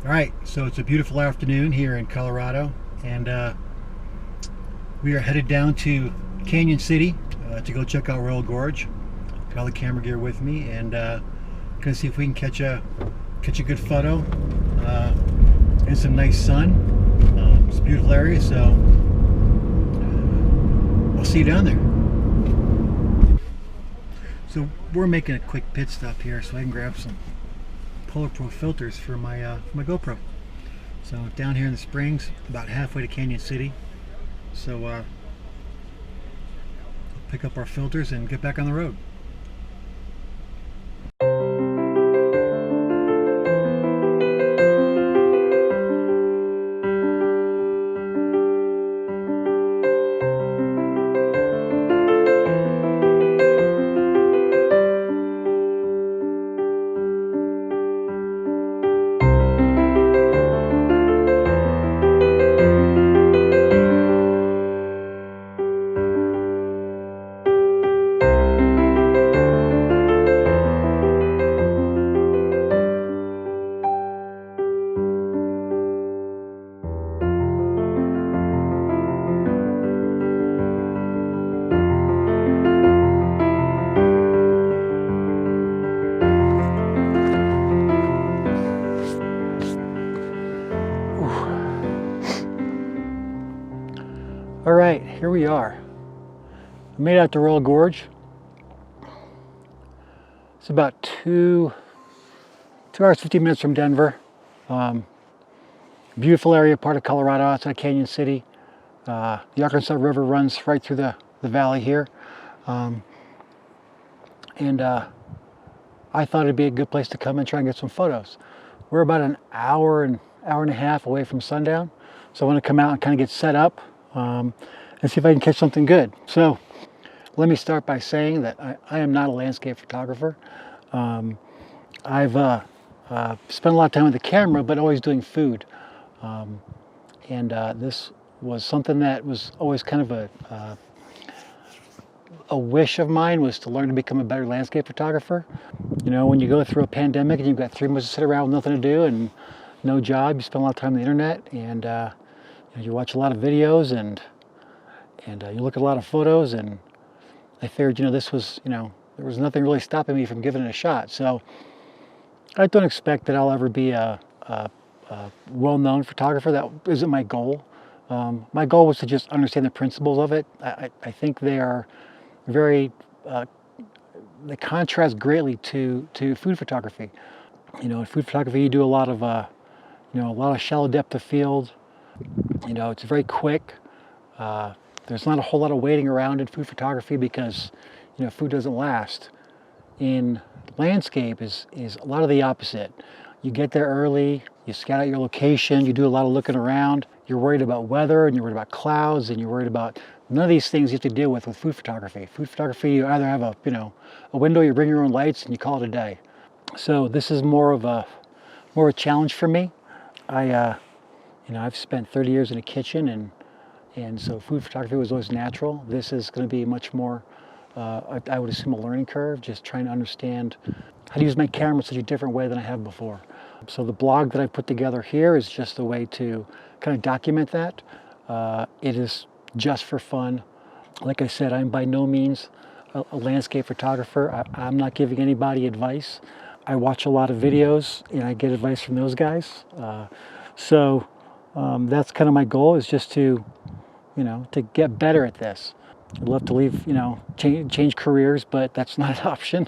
All right, so it's a beautiful afternoon here in Colorado, and we are headed down to Canyon City to go check out Royal Gorge. Got all the camera gear with me, and gonna see if we can catch a good photo in some nice sun. It's a beautiful area, so I'll see you down there. So we're making a quick pit stop here, so I can grab some Polar Pro filters for my GoPro. So down here in the Springs, about halfway to Canyon City. So pick up our filters and get back on the road. All right, here we are. I made it out to Royal Gorge. It's about 2 hours, 15 minutes from Denver. Beautiful area, part of Colorado, outside Canyon City. The Arkansas River runs right through the valley here. And I thought it'd be a good place to come and try and get some photos. We're about an hour and a half away from sundown. So I want to come out and kind of get set up and see if I can catch something good. So let me start by saying that I am not a landscape photographer. I've spent a lot of time with the camera, but always doing food. This was something that was always kind of a wish of mine, was to learn to become a better landscape photographer. You know, when you go through a pandemic and you've got 3 months to sit around with nothing to do and no job, you spend a lot of time on the internet, and you watch a lot of videos and you look at a lot of photos, and I figured, this was, there was nothing really stopping me from giving it a shot. So I don't expect that I'll ever be a well-known photographer. That isn't my goal. My goal was to just understand the principles of it. I think they are very, they contrast greatly to food photography. In food photography, you do a lot of shallow depth of field. It's very quick. There's not a whole lot of waiting around in food photography because, food doesn't last. In landscape is a lot of the opposite. You get there early, you scout out your location, you do a lot of looking around. You're worried about weather, and you're worried about clouds, and you're worried about none of these things you have to deal with food photography. Food photography, you either have a window, you bring your own lights, and you call it a day. So this is more of a challenge for me. I've spent 30 years in a kitchen, and so food photography was always natural. This is going to be much more, I would assume, a learning curve, just trying to understand how to use my camera in such a different way than I have before. So the blog that I put together here is just a way to kind of document that. It is just for fun. Like I said, I'm by no means a landscape photographer. I'm not giving anybody advice. I watch a lot of videos and I get advice from those guys. So that's kind of my goal, is just to get better at this. I'd love to leave, change careers, but that's not an option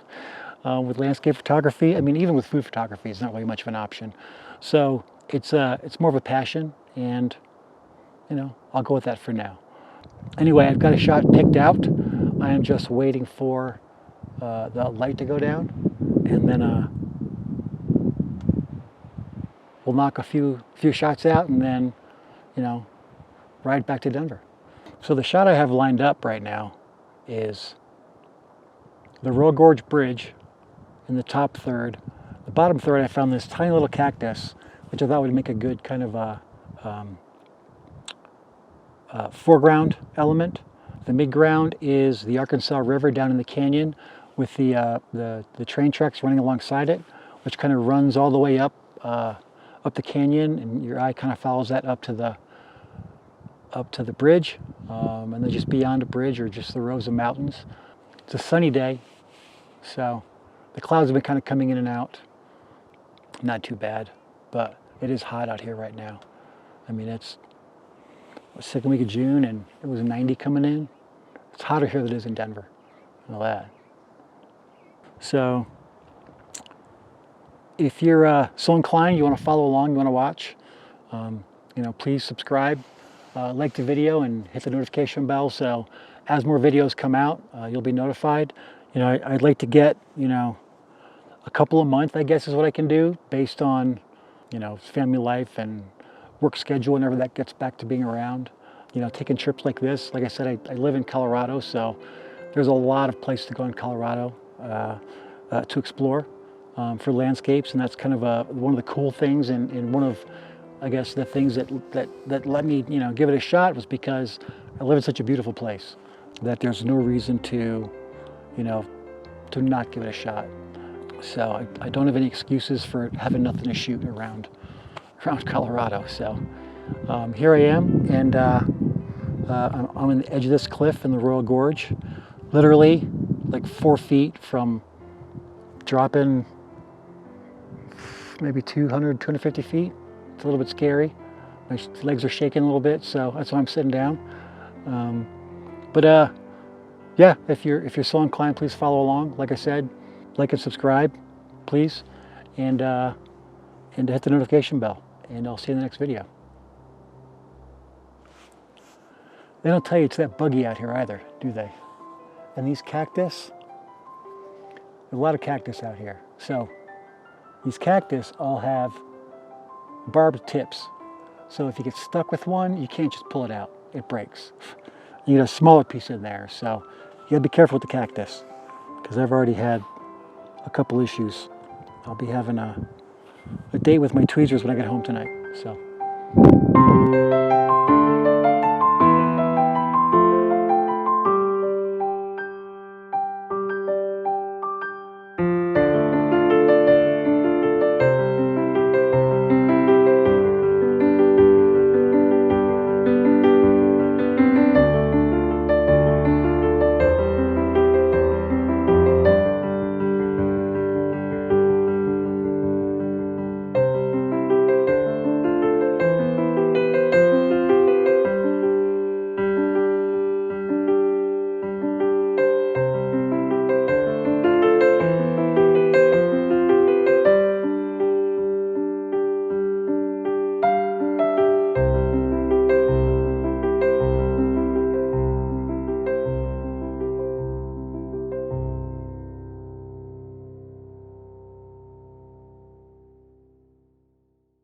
with landscape photography. I mean, even with food photography, it's not really much of an option. So it's more of a passion, and I'll go with that for now. Anyway, I've got a shot picked out. I am just waiting for the light to go down, and then we'll knock a few shots out, and then ride back to Denver. So the shot I have lined up right now is the Royal Gorge Bridge in the top third. The bottom third, I found this tiny little cactus, which I thought would make a good kind of foreground element. The midground is the Arkansas River down in the canyon, with the train tracks running alongside it, which kind of runs all the way up up the canyon, and your eye kind of follows that up to the bridge, and then just beyond the bridge are just the rows of mountains. It's a sunny day, so the clouds have been kind of coming in and out. Not too bad, but it is hot out here right now. I mean, it's the second week of June, and it was 90 coming in. It's hotter here than it is in Denver, and all that. So if you're so inclined, you want to follow along, you want to watch, please subscribe, like the video, and hit the notification bell. So as more videos come out, you'll be notified. I'd like to get, a couple a month, I guess, is what I can do based on, family life and work schedule whenever that gets back to being around. Taking trips like this. Like I said, I live in Colorado, so there's a lot of places to go in Colorado to explore for landscapes, and that's kind of one of the cool things, and one of, I guess, the things that let me, give it a shot was because I live in such a beautiful place that there's no reason to, to not give it a shot. So I don't have any excuses for having nothing to shoot around Colorado. So here I am, and I'm on the edge of this cliff in the Royal Gorge, literally like 4 feet from dropping maybe 250 feet. It's a little bit scary. My legs are shaking a little bit, so that's why I'm sitting down. Yeah, if you're so inclined, please follow along. Like I said, like and subscribe, please, and hit the notification bell. And I'll see you in the next video. They don't tell you it's that buggy out here either, do they? And these cactus, there's a lot of cactus out here. So these cactus all have barbed tips. So if you get stuck with one, you can't just pull it out. It breaks. You get a smaller piece in there. So you gotta be careful with the cactus, because I've already had a couple issues. I'll be having a date with my tweezers when I get home tonight. So.